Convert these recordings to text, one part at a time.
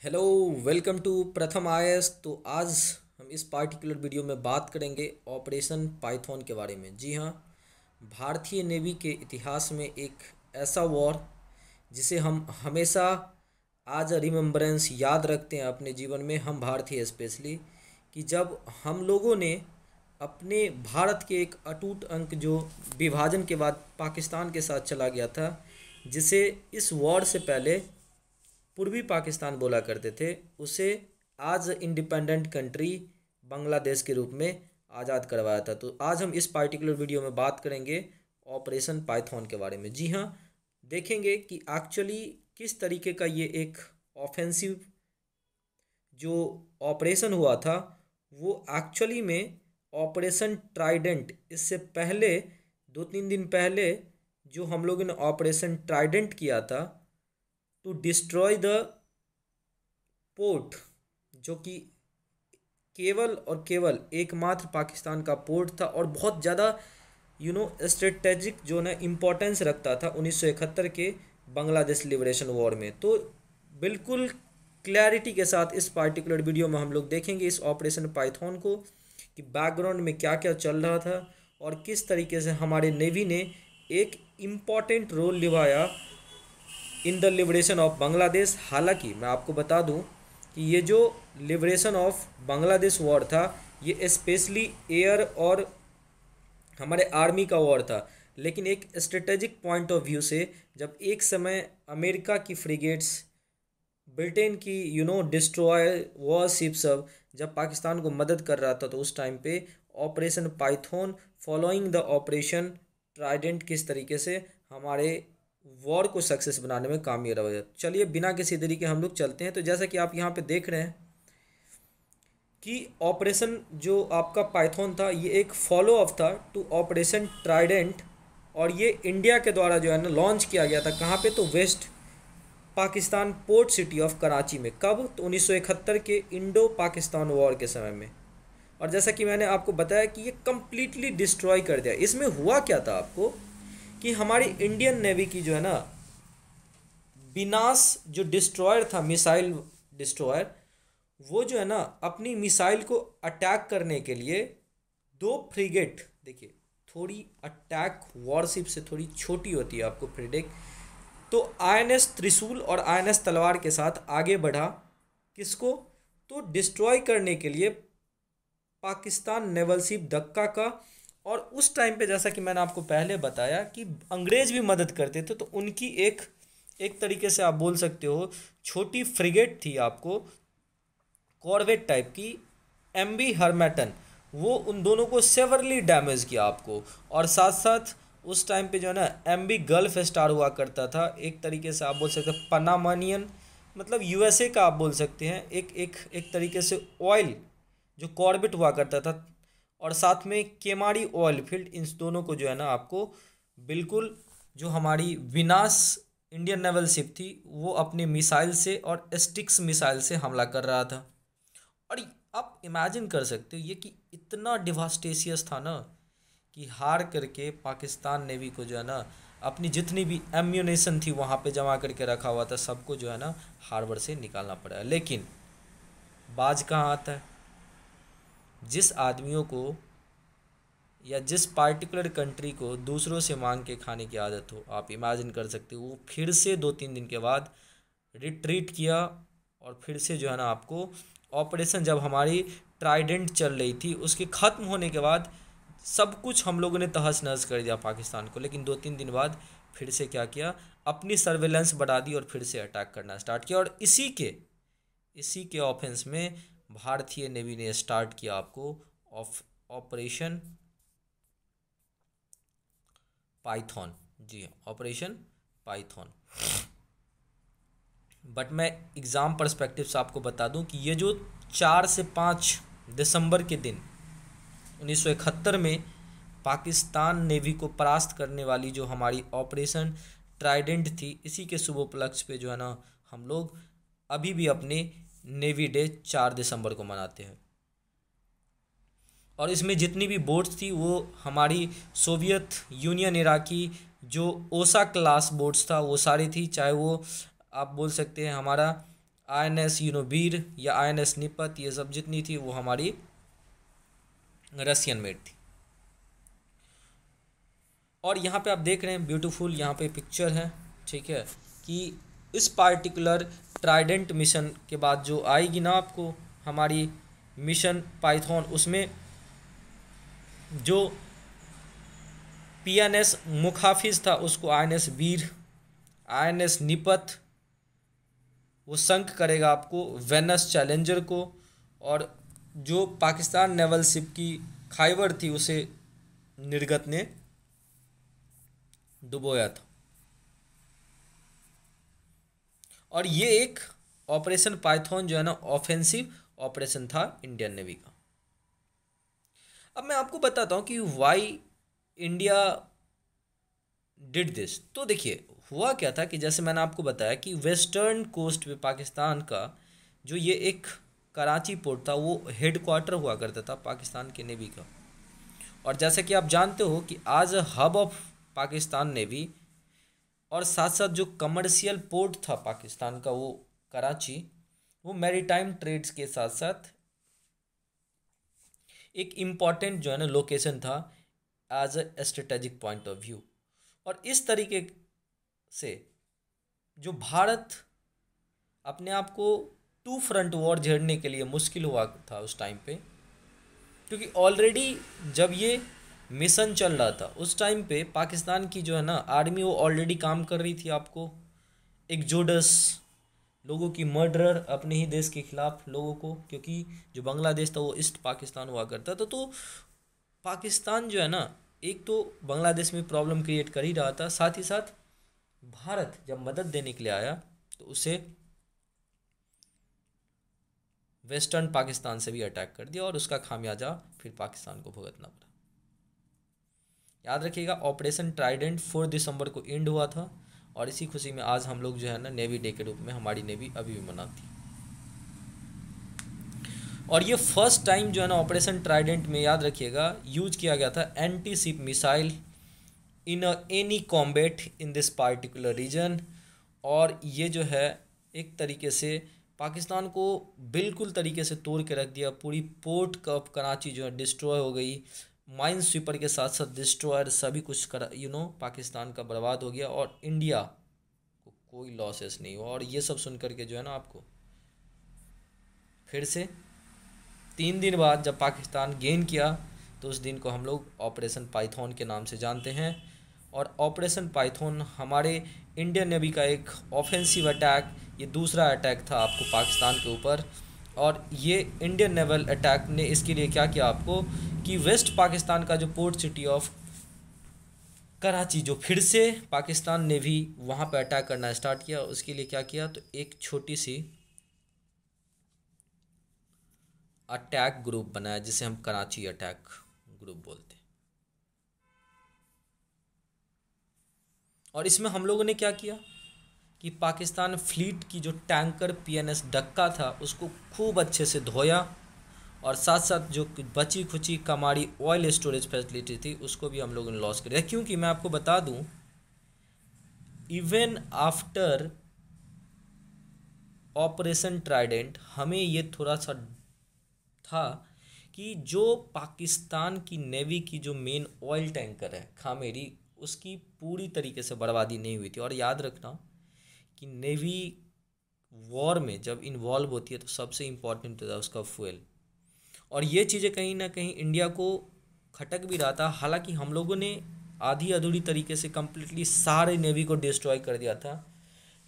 Hello, welcome to प्रथम IAS. तो आज हम इस पार्टिकुलर वीडियो में बात करेंगे ऑपरेशन पाइथन के बारे में। जी हाँ, भारतीय नेवी के इतिहास में एक ऐसा वॉर जिसे हम हमेशा आज रिमेम्बरेंस याद रखते हैं अपने जीवन में, हम भारतीय स्पेशली, कि जब हम लोगों ने अपने भारत के एक अटूट अंक जो विभाजन के बाद पाकिस्तान के साथ चला गया था, जिसे इस वॉर से पहले पूर्वी पाकिस्तान बोला करते थे, उसे आज इंडिपेंडेंट कंट्री बांग्लादेश के रूप में आज़ाद करवाया था। तो आज हम इस पार्टिकुलर वीडियो में बात करेंगे ऑपरेशन पाइथन के बारे में। जी हाँ, देखेंगे कि एक्चुअली किस तरीके का ये एक ऑफेंसिव जो ऑपरेशन हुआ था वो एक्चुअली में ऑपरेशन ट्राइडेंट, इससे पहले 2-3 दिन पहले जो हम लोगों ने ऑपरेशन ट्राइडेंट किया था टू डिस्ट्रॉय द पोर्ट, जो कि केवल और केवल एकमात्र पाकिस्तान का पोर्ट था और बहुत ज़्यादा स्ट्रेटेजिक जो ना इम्पोर्टेंस रखता था 1971 के बांग्लादेश लिबरेशन वॉर में। तो बिल्कुल क्लैरिटी के साथ इस पार्टिकुलर वीडियो में हम लोग देखेंगे इस ऑपरेशन पाइथन को, कि बैकग्राउंड में क्या क्या चल रहा था और किस तरीके से हमारे नेवी ने एक इम्पॉर्टेंट रोल निभाया in the liberation of Bangladesh. हालांकि मैं आपको बता दूं कि ये जो लिबरेशन ऑफ बांग्लादेश वॉर था ये स्पेशली एयर और हमारे आर्मी का वॉर था, लेकिन एक स्ट्रेटेजिक पॉइंट ऑफ व्यू से जब एक समय अमेरिका की फ्रिगेट्स, ब्रिटेन की डिस्ट्रॉयर वॉरशिप सब जब पाकिस्तान को मदद कर रहा था, तो उस टाइम पे operation Python following the operation Trident किस तरीके से हमारे वॉर को सक्सेस बनाने में कामयाब रहा। चलिए बिना किसी देरी के हम लोग चलते हैं। तो जैसा कि आप यहाँ पे देख रहे हैं कि ऑपरेशन जो आपका पाइथन था ये एक फॉलो अप था टू ऑपरेशन ट्राइडेंट, और ये इंडिया के द्वारा जो है ना लॉन्च किया गया था। कहाँ पे? तो West Pakistan port city of Karachi में। कब? तो 1971 के इंडो पाकिस्तान वॉर के समय में। और जैसा कि मैंने आपको बताया कि ये कम्प्लीटली डिस्ट्रॉय कर दिया। इसमें हुआ क्या था आपको कि हमारी इंडियन नेवी की जो है ना विनाश जो डिस्ट्रॉयर था, मिसाइल डिस्ट्रॉयर, वो जो है ना अपनी मिसाइल को अटैक करने के लिए दो फ्रिगेट, देखिए थोड़ी अटैक वॉरशिप से थोड़ी छोटी होती है आपको फ्रिगेट, तो आईएनएस त्रिशूल और आईएनएस तलवार के साथ आगे बढ़ा। किसको? तो डिस्ट्रॉय करने के लिए पाकिस्तान नेवल शिप दक्का का। और उस टाइम पे जैसा कि मैंने आपको पहले बताया कि अंग्रेज भी मदद करते थे, तो उनकी एक तरीके से आप बोल सकते हो छोटी फ्रिगेट थी आपको, कॉर्वेट टाइप की, एमबी हरमैटन, वो उन दोनों को सेवरली डैमेज किया आपको। और साथ साथ उस टाइम पे जो है ना एमबी गल्फ स्टार हुआ करता था, एक तरीके से आप बोल सकते हैं पनामानियन, मतलब यूएसए का आप बोल सकते हैं, एक तरीके से ऑयल जो कॉर्बेट हुआ करता था, और साथ में केमारी ऑयल फील्ड। इन दोनों को जो है ना आपको बिल्कुल जो हमारी विनाश इंडियन नेवल शिप थी वो अपने मिसाइल से और स्टिक्स मिसाइल से हमला कर रहा था। और आप इमेजिन कर सकते हो ये कि इतना डिवास्टेशियस था ना कि हार करके पाकिस्तान नेवी को जो है ना अपनी जितनी भी एम्यूनेशन थी वहाँ पे जमा करके रखा हुआ था सबको जो है ना हार्बर से निकालना पड़ा। लेकिन बाज कहाँ आता है? जिस आदमियों को या जिस पार्टिकुलर कंट्री को दूसरों से मांग के खाने की आदत हो, आप इमेजिन कर सकते हो वो फिर से 2-3 दिन के बाद रिट्रीट किया, और फिर से जो है ना आपको ऑपरेशन, जब हमारी ट्राइडेंट चल रही थी उसके ख़त्म होने के बाद सब कुछ हम लोगों ने तहस नहस कर दिया पाकिस्तान को। लेकिन 2-3 दिन बाद फिर से क्या किया, अपनी सर्वेलेंस बढ़ा दी और फिर से अटैक करना स्टार्ट किया। और इसी के ऑफेंस में भारतीय नेवी ने स्टार्ट किया आपको ऑपरेशन पाइथन। जी, ऑपरेशन पाइथन। बट मैं एग्ज़ाम पर्सपेक्टिव से आपको बता दूं कि ये जो 4 से 5 दिसंबर के दिन 1971 में पाकिस्तान नेवी को परास्त करने वाली जो हमारी ऑपरेशन ट्राइडेंट थी, इसी के शुभ उपलक्ष्य पे जो है ना हम लोग अभी भी अपने नेवी डे 4 दिसंबर को मनाते हैं। और इसमें जितनी भी बोट्स थी वो हमारी सोवियत यूनियन इरा की जो ओसा क्लास बोट्स था वो सारी थी, चाहे वो आप बोल सकते हैं हमारा INS वीर या INS निपत, ये सब जितनी थी वो हमारी रसियन मेड थी। और यहाँ पे आप देख रहे हैं ब्यूटीफुल यहाँ पे पिक्चर है, ठीक है, कि इस पार्टिकुलर ट्राइडेंट मिशन के बाद जो आएगी ना आपको हमारी मिशन पाइथन, उसमें जो PNS मुखाफिज था उसको INS वीर, INS निपत वो संक करेगा आपको वेनस चैलेंजर को, और जो पाकिस्तान नेवल शिप की खाइबर थी उसे निर्गत ने डुबोया था। और ये एक ऑपरेशन पाइथन जो है ना ऑफेंसिव ऑपरेशन था इंडियन नेवी का। अब मैं आपको बताता हूँ कि वाई इंडिया डिड दिस। तो देखिए हुआ क्या था कि जैसे मैंने आपको बताया कि वेस्टर्न कोस्ट पे पाकिस्तान का जो ये एक कराची पोर्ट था वो हेडक्वार्टर हुआ करता था पाकिस्तान के नेवी का। और जैसे कि आप जानते हो कि आज हब ऑफ पाकिस्तान नेवी और साथ साथ जो कमर्शियल पोर्ट था पाकिस्तान का वो कराची, वो मैरीटाइम ट्रेड्स के साथ साथ एक इम्पॉर्टेंट जो है ना लोकेशन था as a strategic point of view. और इस तरीके से जो भारत अपने आप को टू फ्रंट वॉर झेड़ने के लिए मुश्किल हुआ था उस टाइम पे, क्योंकि ऑलरेडी जब ये मिशन चल रहा था उस टाइम पे पाकिस्तान की जो है ना आर्मी वो ऑलरेडी काम कर रही थी आपको एक जोडस लोगों की मर्डरर अपने ही देश के खिलाफ लोगों को, क्योंकि जो बांग्लादेश था वो ईस्ट पाकिस्तान हुआ करता था। तो पाकिस्तान जो है ना एक तो बांग्लादेश में प्रॉब्लम क्रिएट कर ही रहा था, साथ ही साथ भारत जब मदद देने के लिए आया तो उसे वेस्टर्न पाकिस्तान से भी अटैक कर दिया और उसका खामियाजा फिर पाकिस्तान को भुगतना पड़ा। याद रखिएगा ऑपरेशन ट्राइडेंट 4 दिसंबर को एंड हुआ था और इसी खुशी में आज हम लोग जो है ना नेवी डे के रूप में हमारी नेवी अभी भी मनाती। और ये फर्स्ट टाइम जो है ना ऑपरेशन ट्राइडेंट में याद रखिएगा यूज किया गया था anti ship missile in any combat in this particular reason. और ये जो है एक तरीके से पाकिस्तान को बिल्कुल तरीके से तोड़ के रख दिया। पूरी पोर्ट का कराची जो है डिस्ट्रॉय हो गई, माइन स्वीपर के साथ साथ डिस्ट्रॉयर सभी कुछ कर पाकिस्तान का बर्बाद हो गया और इंडिया को कोई लॉसेस नहीं हुआ। और ये सब सुन करके जो है ना आपको फिर से 3 दिन बाद जब पाकिस्तान गेन किया तो उस दिन को हम लोग ऑपरेशन पाइथन के नाम से जानते हैं। और ऑपरेशन पाइथन हमारे इंडियन नेवी का एक ऑफेंसिव अटैक, ये दूसरा अटैक था आपको पाकिस्तान के ऊपर। और ये इंडियन नेवल अटैक ने इसके लिए क्या किया आपको कि वेस्ट पाकिस्तान का जो पोर्ट सिटी ऑफ कराची जो फिर से पाकिस्तान नेवी वहाँ पर अटैक करना स्टार्ट किया, उसके लिए क्या किया तो एक छोटी सी अटैक ग्रुप बनाया जिसे हम कराची अटैक ग्रुप बोलते हैं। और इसमें हम लोगों ने क्या किया कि पाकिस्तान फ्लीट की जो टैंकर PNS डक्का था उसको खूब अच्छे से धोया और साथ साथ जो बची खुची कमाड़ी ऑयल स्टोरेज फैसिलिटी थी उसको भी हम लोगों ने लॉस कर दिया। क्योंकि मैं आपको बता दूं इवन आफ्टर ऑपरेशन ट्राइडेंट हमें ये थोड़ा सा था कि जो पाकिस्तान की नेवी की जो मेन ऑयल टैंकर है खामेरी उसकी पूरी तरीके से बर्बादी नहीं हुई थी। और याद रखना कि नेवी वॉर में जब इन्वॉल्व होती है तो सबसे इम्पॉर्टेंट होता है उसका फ्यूल। और ये चीज़ें कहीं ना कहीं इंडिया को खटक भी रहा था। हालांकि हम लोगों ने आधी अधूरी तरीके से कम्प्लीटली सारे नेवी को डिस्ट्रॉय कर दिया था,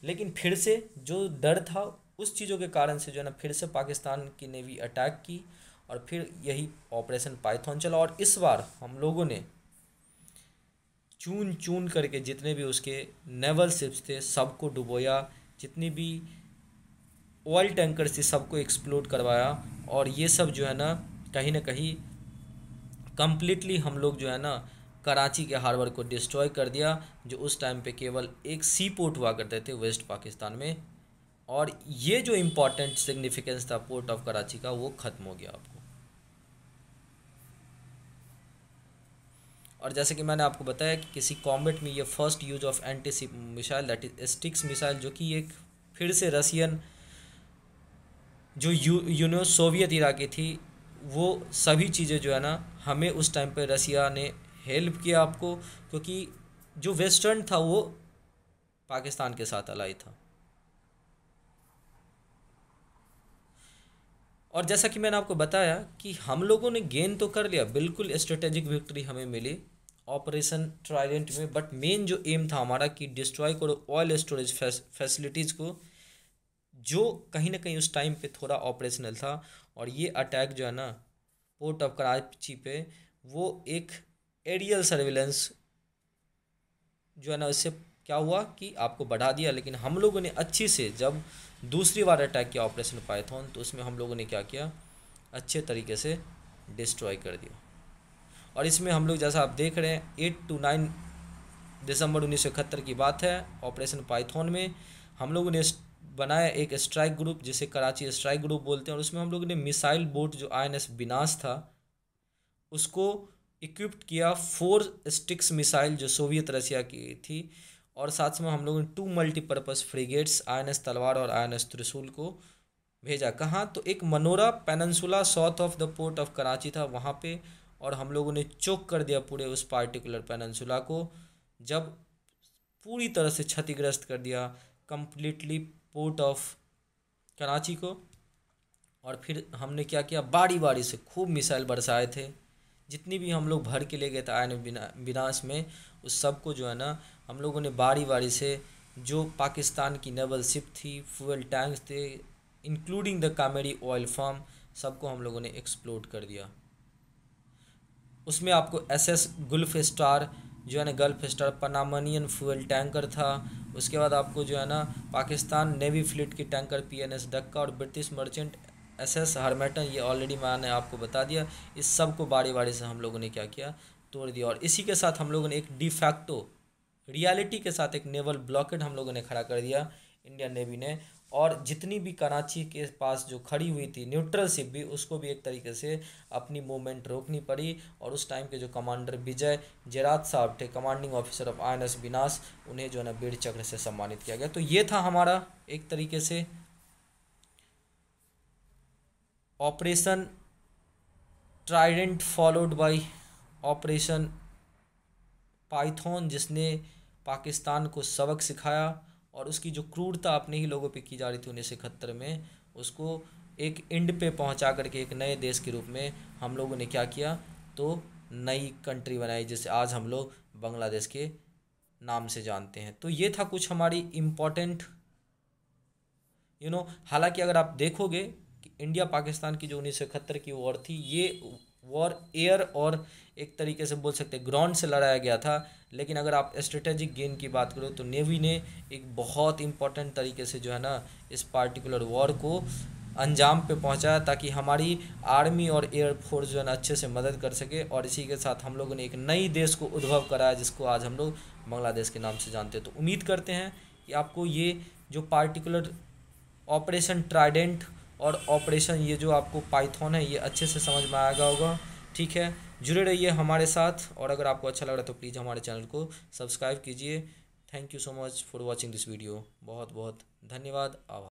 लेकिन फिर से जो डर था उस चीज़ों के कारण से जो है ना फिर से पाकिस्तान की नेवी अटैक की और फिर यही ऑपरेशन पाइथन चला। और इस बार हम लोगों ने चून चून करके जितने भी उसके नेवल शिप्स थे सबको डुबोया, जितनी भी ऑयल टैंकर्स थी सबको एक्सप्लोड करवाया। और ये सब जो है ना कहीं कम्प्लीटली हम लोग जो है ना कराची के हार्बर को डिस्ट्रॉय कर दिया, जो उस टाइम पे केवल एक सी पोर्ट हुआ करते थे वेस्ट पाकिस्तान में। और ये जो इम्पोर्टेंट सिग्निफिकेंस था पोर्ट ऑफ कराची का वो ख़त्म हो गया आपको। और जैसे कि मैंने आपको बताया कि किसी कॉम्बैट में ये first use of anti ship missile that is sticks missile, जो कि एक फिर से रसियन जो यूनियन सोवियत इरा की थी, वो सभी चीज़ें जो है ना हमें उस टाइम पे रसिया ने हेल्प किया आपको, क्योंकि जो वेस्टर्न था वो पाकिस्तान के साथ अलाई था। और जैसा कि मैंने आपको बताया कि हम लोगों ने गेन तो कर लिया, बिल्कुल स्ट्रेटेजिक विक्ट्री हमें मिली ऑपरेशन ट्राइडेंट में, बट मेन जो एम था हमारा कि डिस्ट्रॉय करो ऑयल स्टोरेज फैसिलिटीज़ को, जो कहीं ना कहीं उस टाइम पे थोड़ा ऑपरेशनल था। और ये अटैक जो है ना पोर्ट ऑफ कराची पे, वो एक एरियल सर्विलेंस जो है ना, इससे क्या हुआ कि आपको बढ़ा दिया। लेकिन हम लोगों ने अच्छी से जब दूसरी बार अटैक किया ऑपरेशन पाइथन, तो उसमें हम लोगों ने क्या किया, अच्छे तरीके से डिस्ट्रॉय कर दिया। और इसमें हम लोग जैसा आप देख रहे हैं 8 to 9 दिसंबर 1971 की बात है, ऑपरेशन पाइथन में हम लोगों ने बनाया एक स्ट्राइक ग्रुप जिसे कराची स्ट्राइक ग्रुप बोलते हैं। और उसमें हम लोगों ने मिसाइल बोट जो INS बिनास था उसको इक्विप्ड किया 4 स्टिक्स मिसाइल जो सोवियत रशिया की थी। और साथ में हम लोगों ने 2 मल्टीपर्पज़ फ्रिगेट्स INS तलवार और INS त्रिशूल को भेजा। कहाँ, तो एक Manora peninsula south of the port of Karachi था वहाँ पे। और हम लोगों ने चोक कर दिया पूरे उस पार्टिकुलर पेनंसुला को, जब पूरी तरह से क्षतिग्रस्त कर दिया कंप्लीटली पोर्ट ऑफ कराची को। और फिर हमने क्या किया, बारी बारी से खूब मिसाइल बरसाए थे, जितनी भी हम लोग भर के ले गए थे INS बिनास में, उस सब को जो है ना हम लोगों ने बारी बारी से, जो पाकिस्तान की नेवल शिप थी, फ्यूल टैंक्स थे, including the Keamari oil farm, सबको हम लोगों ने एक्सप्लोड कर दिया। उसमें आपको SS गुल्फ स्टार जो है ना, गल्फ स्टार पनामनियन फ्यूल टैंकर था। उसके बाद आपको जो है ना पाकिस्तान नेवी फ्लीट की टैंकर PNS डक्का और ब्रिटिश मर्चेंट SS हरमेटन, ये ऑलरेडी मैंने आपको बता दिया। इस सब को बारी बारी से हम लोगों ने क्या किया, तोड़ दिया। और इसी के साथ हम लोगों ने एक डिफैक्टो रियलिटी के साथ एक नेवल ब्लॉकेड हम लोगों ने खड़ा कर दिया इंडियन नेवी ने। और जितनी भी कराची के पास जो खड़ी हुई थी न्यूट्रल शिप भी, उसको भी एक तरीके से अपनी मूवमेंट रोकनी पड़ी। और उस टाइम के जो कमांडर विजय जेरात साहब थे, कमांडिंग ऑफिसर ऑफ INS बिनास, उन्हें जो है ना वीर चक्र से सम्मानित किया गया। तो ये था हमारा एक तरीके से operation Trident followed by operation Python, जिसने पाकिस्तान को सबक सिखाया। और उसकी जो क्रूरता अपने ही लोगों पे की जा रही थी 1971 में, उसको एक एंड पे पहुंचा करके एक नए देश के रूप में हम लोगों ने क्या किया, तो नई कंट्री बनाई जिसे आज हम लोग बांग्लादेश के नाम से जानते हैं। तो ये था कुछ हमारी इम्पोर्टेंट हालांकि अगर आप देखोगे कि इंडिया पाकिस्तान की जो 1971 की वॉर थी, ये वॉर एयर और एक तरीके से बोल सकते हैं ग्राउंड से लड़ाया गया था। लेकिन अगर आप स्ट्रेटेजिक गेन की बात करो तो नेवी ने एक बहुत इंपॉर्टेंट तरीके से जो है ना इस पार्टिकुलर वॉर को अंजाम पे पहुंचाया, ताकि हमारी आर्मी और एयर फोर्स जो है ना अच्छे से मदद कर सके। और इसी के साथ हम लोगों ने एक नई देश को उद्भव कराया, जिसको आज हम लोग बांग्लादेश के नाम से जानते हैं। तो उम्मीद करते हैं कि आपको ये जो पार्टिकुलर ऑपरेशन ट्राइडेंट और ऑपरेशन ये जो आपको पाइथन है, ये अच्छे से समझ में आएगा होगा। ठीक है, जुड़े रहिए हमारे साथ। और अगर आपको अच्छा लग रहा है तो प्लीज़ हमारे चैनल को सब्सक्राइब कीजिए। Thank you so much for watching this video. बहुत बहुत धन्यवाद। आभार।